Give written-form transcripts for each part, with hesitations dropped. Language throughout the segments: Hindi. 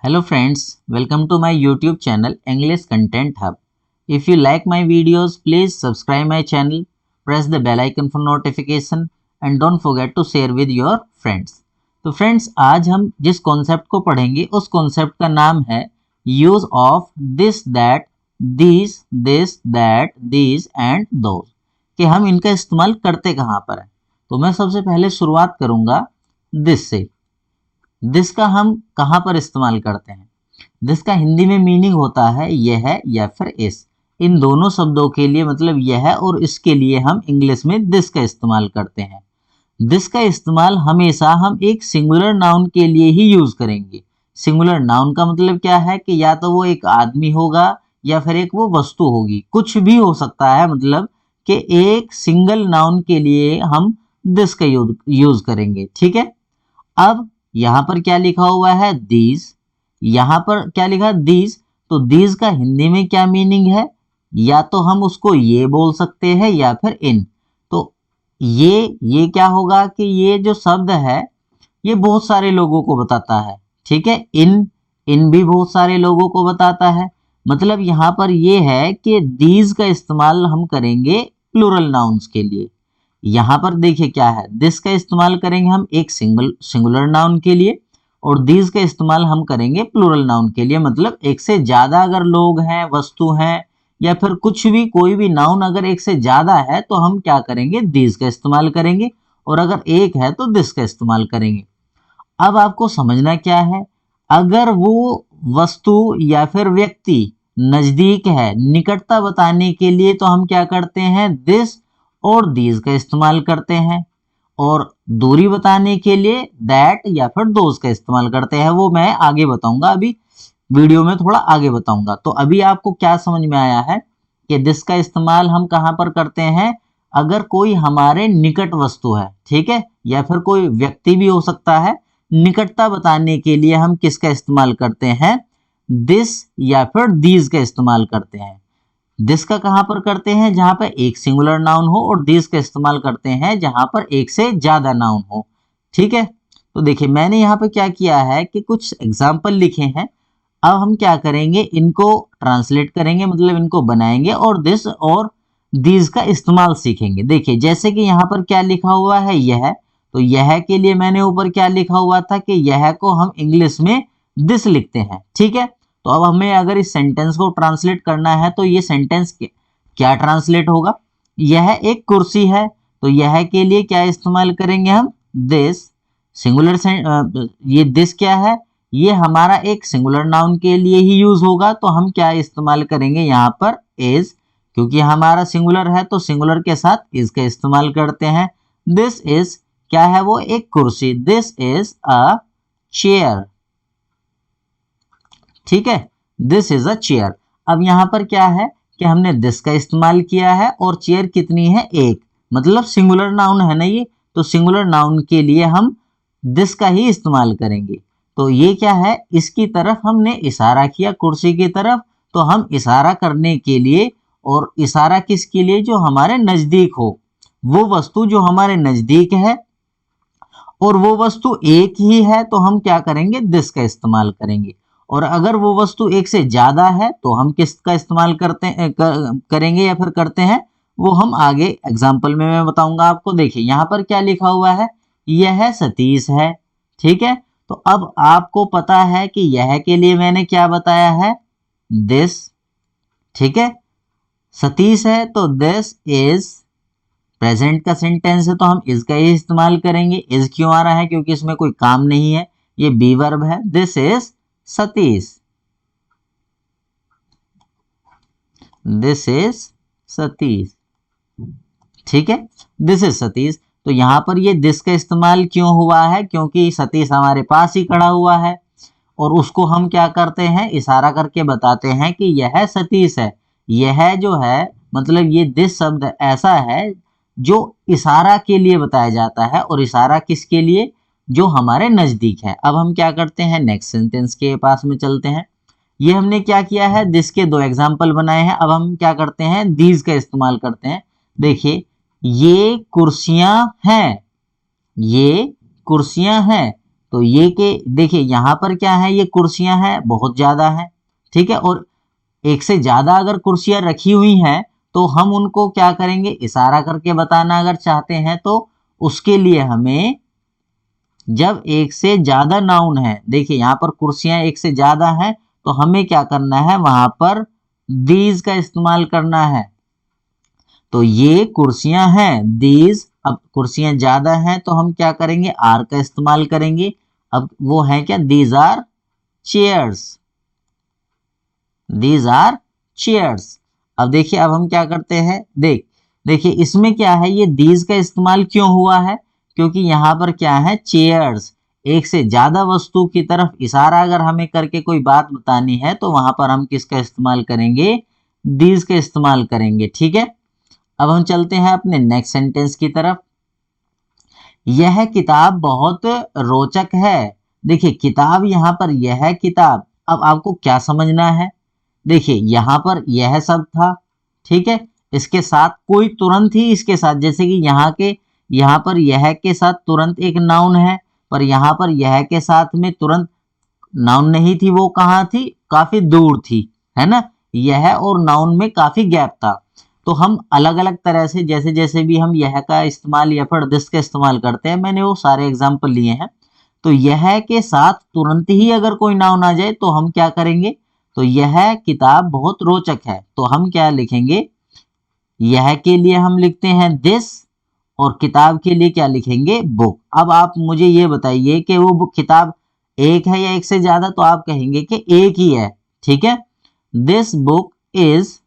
Hello friends, welcome to my YouTube channel English Content Hub. If you like my videos, please subscribe my channel, press the bell icon for notification and don't forget to share with your friends. तो फ्रेंड्स आज हम जिस कॉन्सेप्ट को पढ़ेंगे उस कॉन्सेप्ट का नाम है use of this that this that these and those कि हम इनका इस्तेमाल करते कहाँ पर है। तो मैं सबसे पहले शुरुआत करूंगा दिस से। दिस का हम कहाँ पर इस्तेमाल करते हैं? दिस का हिंदी में मीनिंग होता है यह या फिर इस। इन दोनों शब्दों के लिए मतलब यह और इसके लिए हम इंग्लिश में दिस का इस्तेमाल करते हैं। दिस का इस्तेमाल हमेशा हम एक सिंगुलर नाउन के लिए ही यूज करेंगे। सिंगुलर नाउन का मतलब क्या है कि या तो वो एक आदमी होगा या फिर एक वो वस्तु होगी, कुछ भी हो सकता है। मतलब कि एक सिंगल नाउन के लिए हम दिस का यूज करेंगे। ठीक है, अब यहां पर क्या लिखा हुआ है? दीज। यहां पर क्या लिखा? दीज। तो दीज का हिंदी में क्या मीनिंग है? या तो हम उसको ये बोल सकते हैं या फिर इन। तो ये क्या होगा कि ये जो शब्द है ये बहुत सारे लोगों को बताता है। ठीक है, इन भी बहुत सारे लोगों को बताता है। मतलब यहां पर ये है कि दीज का इस्तेमाल हम करेंगे प्लूरल नाउन्स के लिए। यहां पर देखिए क्या है, दिस का इस्तेमाल करेंगे हम एक सिंगुलर नाउन के लिए और दीज का इस्तेमाल हम करेंगे प्लूरल नाउन के लिए। मतलब एक से ज्यादा अगर लोग हैं, वस्तु हैं या फिर कुछ भी, कोई भी नाउन अगर एक से ज्यादा है तो हम क्या करेंगे? दीज का इस्तेमाल करेंगे, और अगर एक है तो दिस का इस्तेमाल करेंगे। अब आपको समझना क्या है, अगर वो वस्तु या फिर व्यक्ति नजदीक है, निकटता बताने के लिए तो हम क्या करते हैं? दिस और दीज का इस्तेमाल करते हैं, और दूरी बताने के लिए दैट या फिर दोज का इस्तेमाल करते हैं। वो मैं आगे बताऊंगा, अभी वीडियो में थोड़ा आगे बताऊंगा। तो अभी आपको क्या समझ में आया है कि दिस का इस्तेमाल हम कहां पर करते हैं? अगर कोई हमारे निकट वस्तु है, ठीक है, या फिर कोई व्यक्ति भी हो सकता है, निकटता बताने के लिए हम किसका इस्तेमाल करते हैं? दिस या फिर दीज का इस्तेमाल करते हैं। दिस का कहां पर करते हैं? जहां पर एक सिंगुलर नाउन हो, और दिस का इस्तेमाल करते हैं जहां पर एक से ज्यादा नाउन हो। ठीक है, तो देखिए मैंने यहाँ पे क्या किया है कि कुछ एग्जाम्पल लिखे हैं। अब हम क्या करेंगे? इनको ट्रांसलेट करेंगे, मतलब इनको बनाएंगे और दिस और दीज का इस्तेमाल सीखेंगे। देखिए जैसे कि यहाँ पर क्या लिखा हुआ है, यह। तो यह के लिए मैंने ऊपर क्या लिखा हुआ था कि यह को हम इंग्लिश में दिस लिखते हैं। ठीक है, तो अब हमें अगर इस सेंटेंस को ट्रांसलेट करना है तो ये सेंटेंस क्या ट्रांसलेट होगा? यह एक कुर्सी है, तो यह के लिए क्या इस्तेमाल करेंगे हम? दिस। सिंगुलर ये दिस क्या है? ये हमारा एक सिंगुलर नाउन के लिए ही यूज होगा, तो हम क्या इस्तेमाल करेंगे यहाँ पर? इज। क्योंकि हमारा सिंगुलर है तो सिंगुलर के साथ इज का इस्तेमाल करते हैं। दिस इज क्या है? वो एक कुर्सी। This is a chair. ठीक है, दिस इज अ चेयर। अब यहां पर क्या है कि हमने दिस का इस्तेमाल किया है, और चेयर कितनी है? एक। मतलब सिंगुलर नाउन है ना ये, तो सिंगुलर नाउन के लिए हम दिस का ही इस्तेमाल करेंगे। तो ये क्या है? इसकी तरफ हमने इशारा किया, कुर्सी की तरफ। तो हम इशारा करने के लिए, और इशारा किसके लिए? जो हमारे नजदीक हो, वो वस्तु जो हमारे नजदीक है और वो वस्तु एक ही है, तो हम क्या करेंगे? दिस का इस्तेमाल करेंगे। और अगर वो वस्तु एक से ज्यादा है तो हम किसका इस्तेमाल करेंगे या फिर करते हैं? वो हम आगे एग्जाम्पल में मैं बताऊंगा आपको। देखिए यहाँ पर क्या लिखा हुआ है, यह सतीश है। ठीक है, तो अब आपको पता है कि यह के लिए मैंने क्या बताया है? दिस। ठीक है, सतीश है तो दिस इज। प्रेजेंट का सेंटेंस है तो हम इज का ही इस्तेमाल करेंगे। इज क्यों आ रहा है? क्योंकि इसमें कोई काम नहीं है, ये बी वर्ब है। This is Satish. This is Satish. ठीक है, दिस इज सतीश। तो यहां पर ये दिस का इस्तेमाल क्यों हुआ है? क्योंकि सतीश हमारे पास ही खड़ा हुआ है, और उसको हम क्या करते हैं? इशारा करके बताते हैं कि यह सतीश है। यह जो है मतलब ये दिस शब्द ऐसा है जो इशारा के लिए बताया जाता है, और इशारा किसके लिए? जो हमारे नजदीक है। अब हम क्या करते हैं? नेक्स्ट सेंटेंस के पास में चलते हैं। ये हमने क्या किया है? दिस के दो एग्जाम्पल बनाए हैं। अब हम क्या करते हैं? दीज का इस्तेमाल करते हैं। देखिए ये कुर्सियां हैं, ये कुर्सियां हैं, तो ये के देखिए यहाँ पर क्या है, ये कुर्सियां हैं बहुत ज्यादा है, ठीक है। और एक से ज्यादा अगर कुर्सियां रखी हुई हैं तो हम उनको क्या करेंगे, इशारा करके बताना अगर चाहते हैं तो उसके लिए हमें, जब एक से ज्यादा नाउन है, देखिए यहाँ पर कुर्सियां एक से ज्यादा है तो हमें क्या करना है, वहां पर दीज का इस्तेमाल करना है। तो ये कुर्सियां हैं दीज, अब कुर्सियां ज्यादा हैं तो हम क्या करेंगे, आर का इस्तेमाल करेंगे। अब वो है क्या, these are chairs, these are chairs. अब देखिए अब हम क्या करते हैं, देखिए इसमें क्या है, ये दीज का इस्तेमाल क्यों हुआ है, क्योंकि यहाँ पर क्या है, चेयर्स, एक से ज्यादा वस्तु की तरफ इशारा अगर हमें करके कोई बात बतानी है तो वहां पर हम किसका इस्तेमाल करेंगे, दीज का इस्तेमाल करेंगे, ठीक है। अब हम चलते हैं अपने नेक्स्ट सेंटेंस की तरफ। यह किताब बहुत रोचक है। देखिए किताब, यहाँ पर यह किताब, अब आपको क्या समझना है, देखिए यहाँ पर यह शब्द था, ठीक है, इसके साथ कोई तुरंत ही इसके साथ, जैसे कि यहाँ पर यह के साथ तुरंत एक नाउन है, पर यहाँ पर यह के साथ में तुरंत नाउन नहीं थी, वो कहाँ थी, काफी दूर थी, है ना। यह और नाउन में काफी गैप था। तो हम अलग अलग तरह से, जैसे जैसे भी हम यह का इस्तेमाल या फिर दिस का इस्तेमाल करते हैं, मैंने वो सारे एग्जाम्पल लिए हैं। तो यह के साथ तुरंत ही अगर कोई नाउन आ जाए तो हम क्या करेंगे, तो यह किताब बहुत रोचक है, तो हम क्या लिखेंगे, यह के लिए हम लिखते हैं दिस, और किताब के लिए क्या लिखेंगे, बुक। अब आप मुझे ये बताइए कि वो बुक किताब एक है या एक से ज्यादा, तो आप कहेंगे कि एक ही है, ठीक है। दिस बुक इज,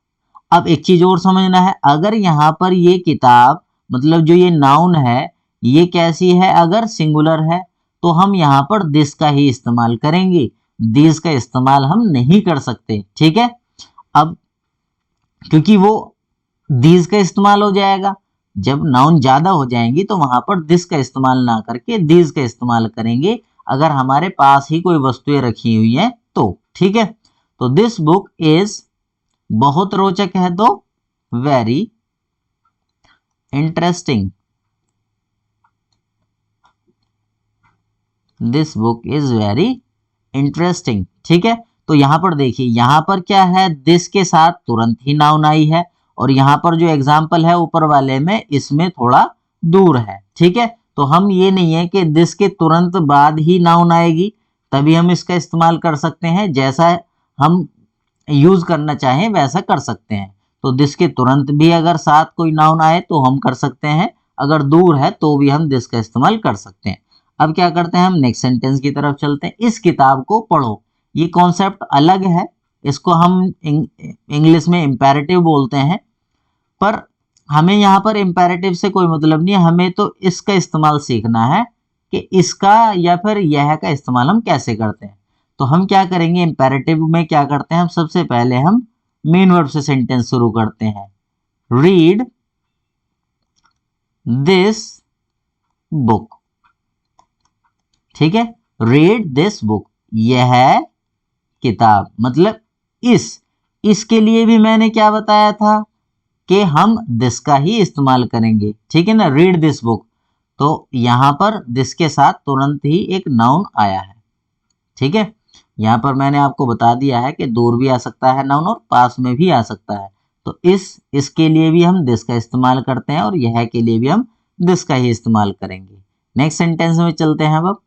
अब एक चीज और समझना है, अगर यहाँ पर ये किताब मतलब जो ये नाउन है ये कैसी है, अगर सिंगुलर है तो हम यहाँ पर दिस का ही इस्तेमाल करेंगे, दिस का इस्तेमाल हम नहीं कर सकते, ठीक है। अब क्योंकि वो दिस का इस्तेमाल हो जाएगा, जब नाउन ज्यादा हो जाएंगी तो वहां पर दिस का इस्तेमाल ना करके दिस का इस्तेमाल करेंगे, अगर हमारे पास ही कोई वस्तुएं रखी हुई है तो, ठीक है। तो दिस बुक इज, बहुत रोचक है तो very interesting, this book is very interesting, ठीक है। तो यहां पर देखिए, यहां पर क्या है, दिस के साथ तुरंत ही नाउन आई है, और यहां पर जो एग्जाम्पल है ऊपर वाले में, इसमें थोड़ा दूर है, ठीक है। तो हम ये नहीं है कि दिस के तुरंत बाद ही नाउन आएगी तभी हम इसका इस्तेमाल कर सकते हैं, जैसा हम यूज करना चाहें वैसा कर सकते हैं। तो दिस के तुरंत भी अगर साथ कोई नाउन आए तो हम कर सकते हैं, अगर दूर है तो भी हम दिस का इस्तेमाल कर सकते हैं। अब क्या करते हैं, हम नेक्स्ट सेंटेंस की तरफ चलते हैं। इस किताब को पढ़ो, ये कॉन्सेप्ट अलग है, इसको हम इंग्लिश में इंपेरेटिव बोलते हैं, पर हमें यहाँ पर इंपेरेटिव से कोई मतलब नहीं है, हमें तो इसका इस्तेमाल सीखना है कि इसका या फिर यह का इस्तेमाल हम कैसे करते हैं। तो हम क्या करेंगे, इंपेरेटिव में क्या करते हैं, हम सबसे पहले हम मेन वर्ब से सेंटेंस शुरू करते हैं। रीड दिस बुक, ठीक है, रीड दिस बुक, यह किताब, मतलब इसके लिए भी मैंने क्या बताया था कि हम दिस का ही इस्तेमाल करेंगे, ठीक है ना, रीड दिस बुक। तो यहां पर दिस के साथ तुरंत ही एक नाउन आया है, ठीक है। यहां पर मैंने आपको बता दिया है कि दूर भी आ सकता है नाउन और पास में भी आ सकता है। तो इसके लिए भी हम दिस का इस्तेमाल करते हैं, और यह के लिए भी हम दिस का ही इस्तेमाल करेंगे। नेक्स्ट सेंटेंस में चलते हैं। अब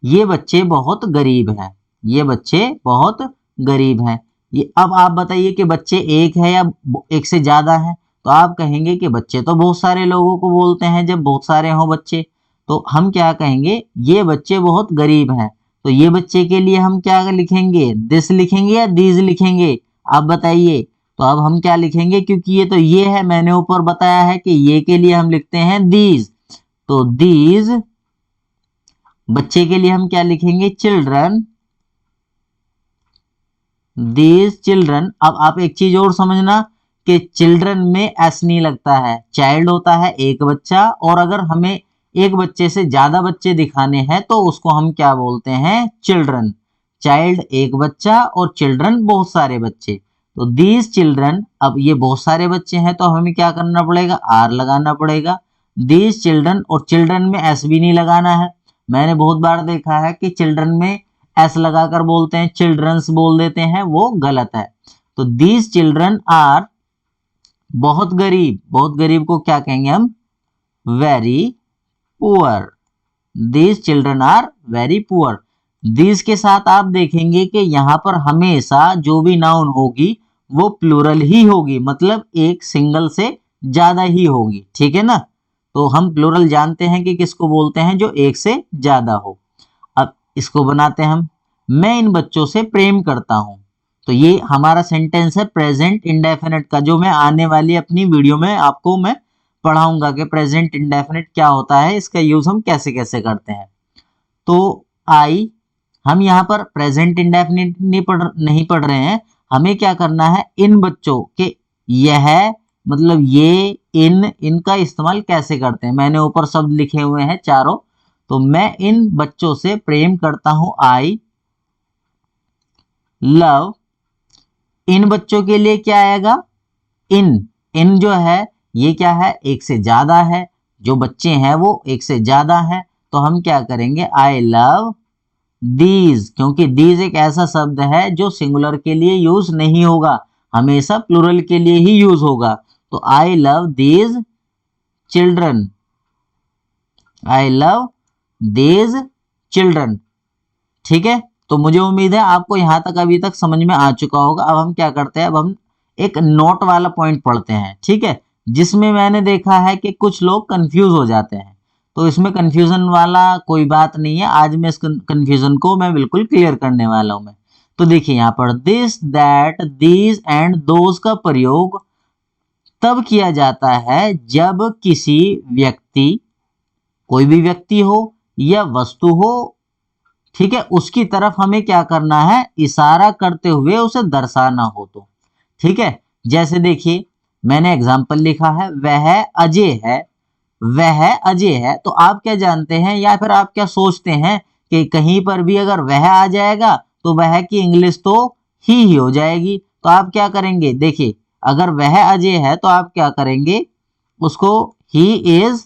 ये बच्चे बहुत गरीब हैं, ये बच्चे बहुत गरीब हैं। ये अब आप बताइए कि बच्चे एक है या एक से ज्यादा है, तो आप कहेंगे कि बच्चे तो बहुत सारे लोगों को बोलते हैं जब बहुत सारे हों बच्चे, तो हम क्या कहेंगे, ये बच्चे बहुत गरीब हैं। तो ये बच्चे के लिए हम क्या लिखेंगे, दिस लिखेंगे या दीज लिखेंगे, आप बताइए। तो अब हम क्या लिखेंगे, क्योंकि ये तो ये है, मैंने ऊपर बताया है कि ये के लिए हम लिखते हैं दीज, तो दीज। बच्चे के लिए हम क्या लिखेंगे, चिल्ड्रन, दीज चिल्ड्रन। अब आप एक चीज और समझना कि चिल्ड्रन में एस नहीं लगता है, चाइल्ड होता है एक बच्चा, और अगर हमें एक बच्चे से ज्यादा बच्चे दिखाने हैं तो उसको हम क्या बोलते हैं, चिल्ड्रन। चाइल्ड एक बच्चा और चिल्ड्रन बहुत सारे बच्चे, तो दीज चिल्ड्रन। अब ये बहुत सारे बच्चे हैं तो हमें क्या करना पड़ेगा, आर लगाना पड़ेगा, दीज चिल्ड्रन, और चिल्ड्रन में एस भी नहीं लगाना है, मैंने बहुत बार देखा है कि चिल्ड्रन में एस लगाकर बोलते हैं, चिल्ड्रंस बोल देते हैं, वो गलत है। तो दीज चिल्ड्रन आर बहुत गरीब, बहुत गरीब को क्या कहेंगे हम? Very poor. These children are very poor. These के साथ आप देखेंगे कि यहां पर हमेशा जो भी नाउन होगी वो प्लूरल ही होगी, मतलब एक सिंगल से ज्यादा ही होगी, ठीक है ना। तो हम प्लूरल जानते हैं कि किसको बोलते हैं, जो एक से ज्यादा हो। अब इसको बनाते हैं हम, मैं इन बच्चों से प्रेम करता हूं। तो ये हमारा सेंटेंस है प्रेजेंट इंडेफिनिट का, जो मैं आने वाली अपनी वीडियो में आपको मैं पढ़ाऊंगा कि प्रेजेंट इंडेफिनिट क्या होता है, इसका यूज हम कैसे कैसे करते हैं। तो आई, हम यहाँ पर प्रेजेंट इंडेफिनिट नहीं पढ़ रहे हैं, हमें क्या करना है, इन बच्चों के, यह मतलब ये, इनका इस्तेमाल कैसे करते हैं। मैंने ऊपर शब्द लिखे हुए हैं चारों। तो मैं इन बच्चों से प्रेम करता हूं, आई लव। इन बच्चों के लिए क्या आएगा, इन जो है ये क्या है, एक से ज्यादा है, जो बच्चे हैं वो एक से ज्यादा है। तो हम क्या करेंगे, आई लव दीज, क्योंकि दीज एक ऐसा शब्द है जो सिंगुलर के लिए यूज नहीं होगा, हमेशा प्लूरल के लिए ही यूज होगा। तो I love these children, I love these children, ठीक है। तो मुझे उम्मीद है आपको यहां तक अभी तक समझ में आ चुका होगा। अब हम क्या करते हैं, अब हम एक नोट वाला पॉइंट पढ़ते हैं, ठीक है, जिसमें मैंने देखा है कि कुछ लोग कंफ्यूज हो जाते हैं। तो इसमें कंफ्यूजन वाला कोई बात नहीं है, आज मैं इस कंफ्यूजन को मैं बिल्कुल क्लियर करने वाला हूं मैं। तो देखिए यहाँ पर this, that, these and those का प्रयोग तब किया जाता है जब किसी व्यक्ति, कोई भी व्यक्ति हो या वस्तु हो, ठीक है, उसकी तरफ हमें क्या करना है, इशारा करते हुए उसे दर्शाना हो। तो ठीक है, जैसे देखिए मैंने एग्जाम्पल लिखा है, वह अजय है, वह अजय है। तो आप क्या जानते हैं या फिर आप क्या सोचते हैं कि कहीं पर भी अगर वह आ जाएगा तो वह की इंग्लिश तो ही हो जाएगी। तो आप क्या करेंगे, देखिए अगर वह अजय है तो आप क्या करेंगे, उसको ही इज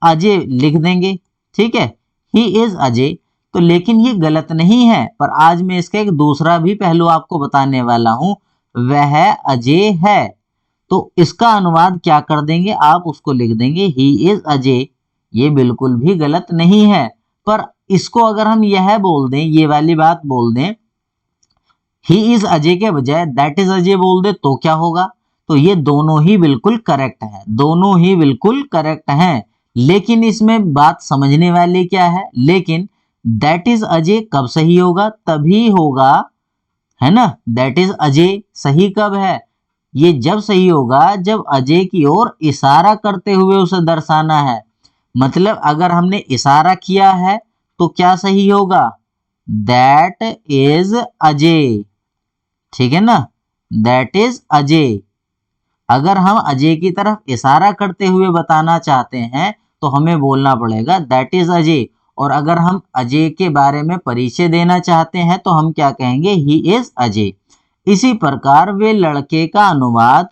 अजय लिख देंगे, ठीक है, ही इज अजय। तो लेकिन ये गलत नहीं है, पर आज मैं इसका एक दूसरा भी पहलू आपको बताने वाला हूं, वह अजय है। तो इसका अनुवाद क्या कर देंगे, आप उसको लिख देंगे ही इज अजय। ये बिल्कुल भी गलत नहीं है, पर इसको अगर हम यह बोल दें, ये वाली बात बोल दें, ही इज अजय के बजाय दैट इज अजय बोल दे, तो क्या होगा, तो ये दोनों ही बिल्कुल करेक्ट है, दोनों ही बिल्कुल करेक्ट हैं। लेकिन इसमें बात समझने वाली क्या है, लेकिन दैट इज अजय कब सही होगा, तभी होगा, है ना। दैट इज अजय सही कब है, ये जब सही होगा जब अजय की ओर इशारा करते हुए उसे दर्शाना है। मतलब अगर हमने इशारा किया है तो क्या सही होगा, दैट इज अजय, ठीक है ना, दैट इज अजय। अगर हम अजय की तरफ इशारा करते हुए बताना चाहते हैं तो हमें बोलना पड़ेगा दैट इज अजय। और अगर हम अजय के बारे में परिचय देना चाहते हैं तो हम क्या कहेंगे, ही इज अजय। इसी प्रकार वे लड़के का अनुवाद,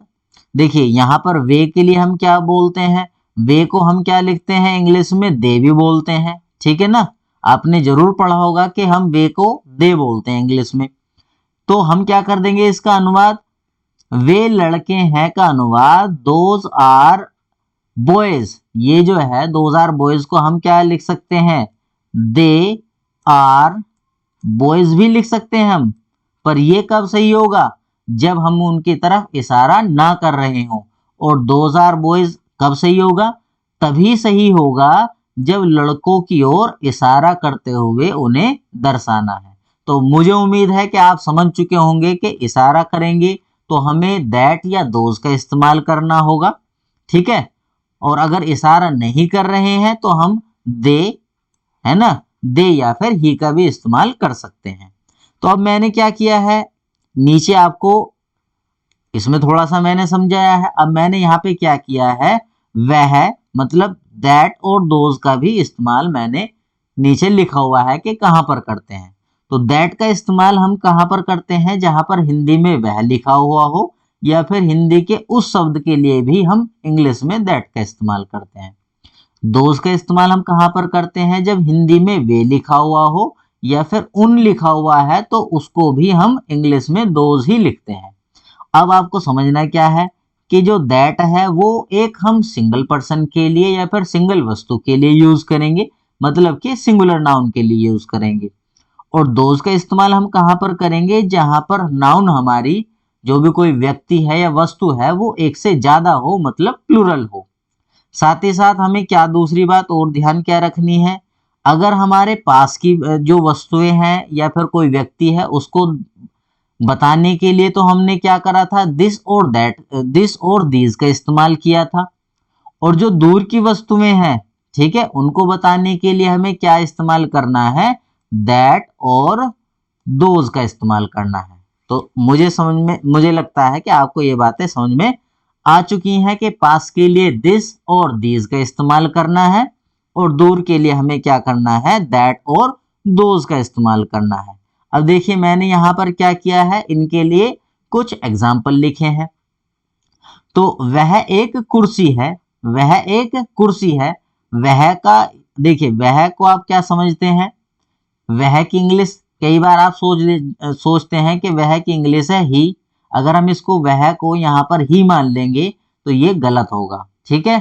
देखिए यहाँ पर वे के लिए हम क्या बोलते हैं, वे को हम क्या लिखते हैं इंग्लिश में, दे भी बोलते हैं, ठीक है ना। आपने जरूर पढ़ा होगा कि हम वे को दे बोलते हैं इंग्लिश में। तो हम क्या कर देंगे इसका अनुवाद, वे लड़के हैं का अनुवाद दोज आर बॉयज। ये जो है दोज आर बॉयज को हम क्या लिख सकते हैं, दे आर बॉयज भी लिख सकते हैं हम। पर ये कब सही होगा, जब हम उनकी तरफ इशारा ना कर रहे हो। और दोज आर बॉयज कब सही होगा, तभी सही होगा जब लड़कों की ओर इशारा करते हुए उन्हें दर्शाना है। तो मुझे उम्मीद है कि आप समझ चुके होंगे कि इशारा करेंगे तो हमें दैट या दोज का इस्तेमाल करना होगा, ठीक है। और अगर इशारा नहीं कर रहे हैं तो हम दे, है ना, दे या फिर ही का भी इस्तेमाल कर सकते हैं। तो अब मैंने क्या किया है, नीचे आपको इसमें थोड़ा सा मैंने समझाया है। अब मैंने यहाँ पे क्या किया है, वह मतलब दैट और दोज का भी इस्तेमाल मैंने नीचे लिखा हुआ है कि कहाँ पर करते हैं। तो दैट का इस्तेमाल हम कहाँ पर करते हैं, जहां पर हिंदी में वह लिखा हुआ हो, या फिर हिंदी के उस शब्द के लिए भी हम इंग्लिश में दैट का इस्तेमाल करते हैं। दोज का इस्तेमाल हम कहाँ पर करते हैं? जब हिंदी में वे लिखा हुआ हो या फिर उन लिखा हुआ है तो उसको भी हम इंग्लिश में दोज ही लिखते हैं। अब आपको समझना क्या है कि जो दैट है वो एक हम सिंगल पर्सन के लिए या फिर सिंगल वस्तु के लिए यूज करेंगे, मतलब कि सिंगुलर नाउन के लिए यूज करेंगे। और दोज का इस्तेमाल हम कहाँ पर करेंगे? जहां पर नाउन हमारी जो भी कोई व्यक्ति है या वस्तु है वो एक से ज्यादा हो, मतलब प्लूरल हो। साथ ही साथ हमें क्या दूसरी बात और ध्यान क्या रखनी है? अगर हमारे पास की जो वस्तुएं हैं या फिर कोई व्यक्ति है उसको बताने के लिए तो हमने क्या करा था? दिस और दैट, दिस और दीज का इस्तेमाल किया था। और जो दूर की वस्तुएं हैं, ठीक है, उनको बताने के लिए हमें क्या इस्तेमाल करना है? दैट और दोज का इस्तेमाल करना है। तो मुझे लगता है कि आपको ये बातें समझ में आ चुकी हैं कि पास के लिए दिस और दीज का इस्तेमाल करना है और दूर के लिए हमें क्या करना है? दैट और दोज का इस्तेमाल करना है। अब देखिए मैंने यहां पर क्या किया है, इनके लिए कुछ एग्जाम्पल लिखे हैं। तो वह एक कुर्सी है, वह एक कुर्सी है, वह का, देखिए वह को आप क्या समझते हैं? वह की इंग्लिश, कई बार आप सोचते हैं कि वह की इंग्लिश है ही। अगर हम इसको वह को यहाँ पर ही मान लेंगे तो ये गलत होगा, ठीक है,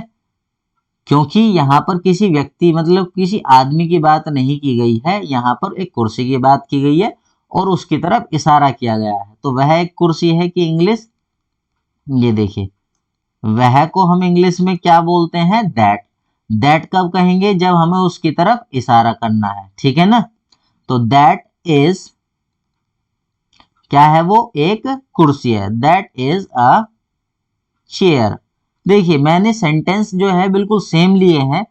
क्योंकि यहाँ पर किसी व्यक्ति मतलब किसी आदमी की बात नहीं की गई है, यहाँ पर एक कुर्सी की बात की गई है और उसकी तरफ इशारा किया गया है। तो वह एक कुर्सी है कि इंग्लिश, ये देखिए वह को हम इंग्लिश में क्या बोलते हैं? दैट। दैट कब कहेंगे? जब हमें उसकी तरफ इशारा करना है, ठीक है ना। तो दैट इज, क्या है वो? एक कुर्सी है। That is a chair. देखिए मैंने सेंटेंस जो है बिल्कुल सेम लिए हैं।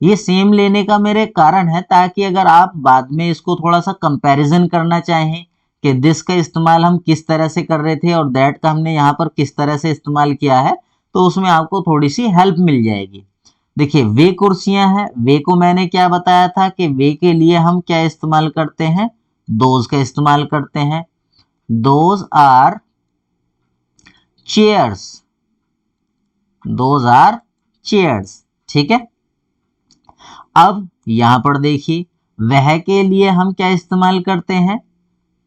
ये सेम लेने का मेरे कारण है ताकि अगर आप बाद में इसको थोड़ा सा कंपैरिजन करना चाहें कि दिस का इस्तेमाल हम किस तरह से कर रहे थे और दैट का हमने यहाँ पर किस तरह से इस्तेमाल किया है, तो उसमें आपको थोड़ी सी हेल्प मिल जाएगी। देखिए वे कुर्सियां हैं, वे को मैंने क्या बताया था कि वे के लिए हम क्या इस्तेमाल करते हैं? दोज का इस्तेमाल करते हैं। Those are chairs, those are chairs, ठीक है। अब यहां पर देखिए वह के लिए हम क्या इस्तेमाल करते हैं?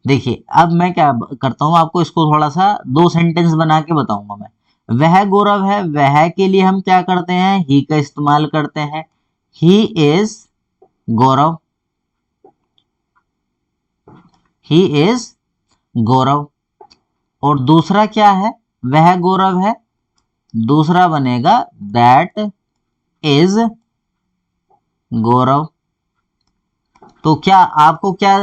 देखिए अब मैं क्या करता हूं, आपको इसको थोड़ा सा दो सेंटेंस बना के बताऊंगा मैं। वह गौरव है, वह के लिए हम क्या करते हैं? ही का इस्तेमाल करते हैं। He is Gaurav, he is Gaurav. और दूसरा क्या है? वह गौरव है, दूसरा बनेगा दैट इज गौरव। तो क्या आपको क्या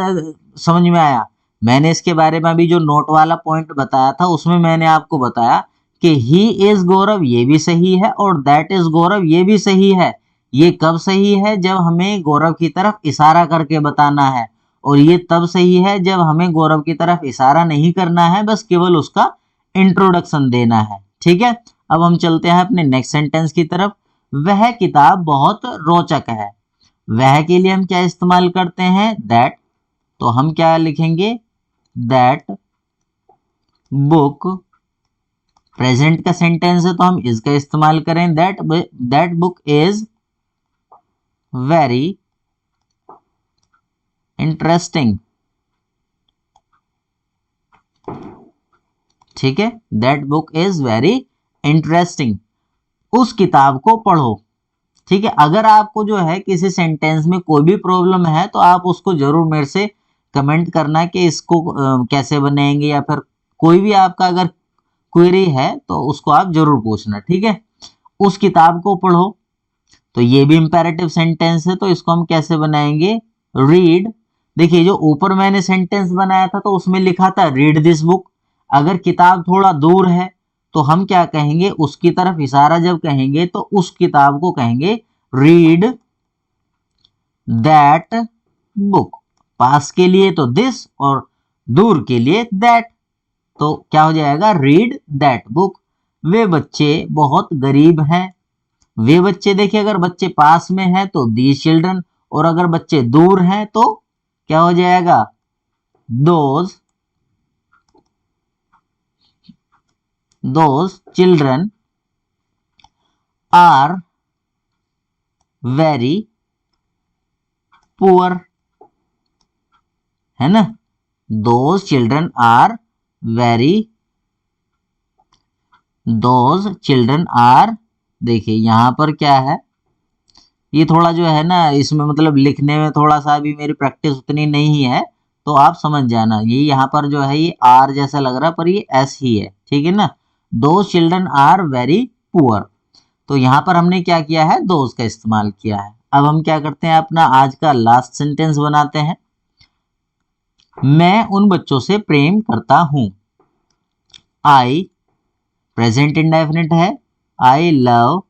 समझ में आया? मैंने इसके बारे में अभी जो नोट वाला पॉइंट बताया था उसमें मैंने आपको बताया कि ही इज गौरव ये भी सही है और दैट इज गौरव ये भी सही है। ये कब सही है? जब हमें गौरव की तरफ इशारा करके बताना है। और ये तब सही है जब हमें गौरव की तरफ इशारा नहीं करना है, बस केवल उसका इंट्रोडक्शन देना है, ठीक है। अब हम चलते हैं अपने नेक्स्ट सेंटेंस की तरफ। वह किताब बहुत रोचक है। वह के लिए हम क्या इस्तेमाल करते हैं? दैट। तो हम क्या लिखेंगे? दैट बुक, प्रेजेंट का सेंटेंस है तो हम इसका इस्तेमाल करें, that book is very interesting, ठीक है। That book is very interesting, उस किताब को पढ़ो, ठीक है। अगर आपको जो है किसी सेंटेंस में कोई भी प्रॉब्लम है तो आप उसको जरूर मेरे से कमेंट करना कि इसको कैसे बनाएंगे, या फिर कोई भी आपका अगर क्वेरी है तो उसको आप जरूर पूछना, ठीक है। उस किताब को पढ़ो, तो ये भी इंपेरेटिव सेंटेंस है तो इसको हम कैसे बनाएंगे? रीड। देखिए जो ऊपर मैंने सेंटेंस बनाया था तो उसमें लिखा था रीड दिस बुक। अगर किताब थोड़ा दूर है तो हम क्या कहेंगे? उसकी तरफ इशारा जब कहेंगे तो उस किताब को कहेंगे रीड दैट बुक। पास के लिए तो दिस और दूर के लिए दैट, तो क्या हो जाएगा? Read that book. वे बच्चे बहुत गरीब हैं। वे बच्चे, देखिए अगर बच्चे पास में हैं तो दीज चिल्ड्रन, और अगर बच्चे दूर हैं तो क्या हो जाएगा? Those children are very poor, है ना। Those children are very, those children are, देखिए यहां पर क्या है, ये थोड़ा जो है ना इसमें मतलब लिखने में थोड़ा सा भी मेरी प्रैक्टिस उतनी नहीं है, तो आप समझ जाना। ये यहाँ पर जो है ये आर जैसा लग रहा है पर ये एस ही है, ठीक है ना। Those children are very poor, तो यहाँ पर हमने क्या किया है, दोज का इस्तेमाल किया है। अब हम क्या करते हैं, अपना आज का लास्ट सेंटेंस बनाते हैं। मैं उन बच्चों से प्रेम करता हूं। आई प्रेजेंट इंडेफिनिट है, आई लव,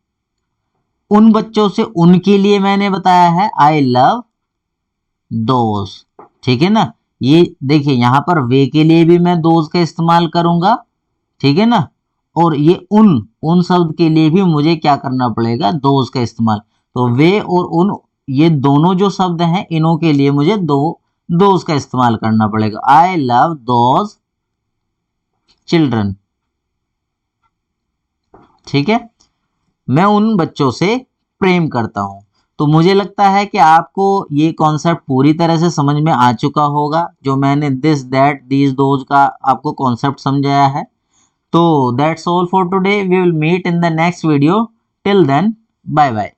उन बच्चों से उनके लिए मैंने बताया है, आई लव दोज, ठीक है ना। ये देखिए यहां पर वे के लिए भी मैं दोज का इस्तेमाल करूंगा, ठीक है ना। और ये उन शब्द के लिए भी मुझे क्या करना पड़ेगा, दोज का इस्तेमाल। तो वे और उन, ये दोनों जो शब्द हैं इनों के लिए मुझे दोज का इस्तेमाल करना पड़ेगा। आई लव दोज चिल्ड्रन, ठीक है। मैं उन बच्चों से प्रेम करता हूं। तो मुझे लगता है कि आपको ये कॉन्सेप्ट पूरी तरह से समझ में आ चुका होगा, जो मैंने दिस दैट दीज दोज का आपको कॉन्सेप्ट समझाया है। तो that's all for today, we will meet in the next video, till then bye bye.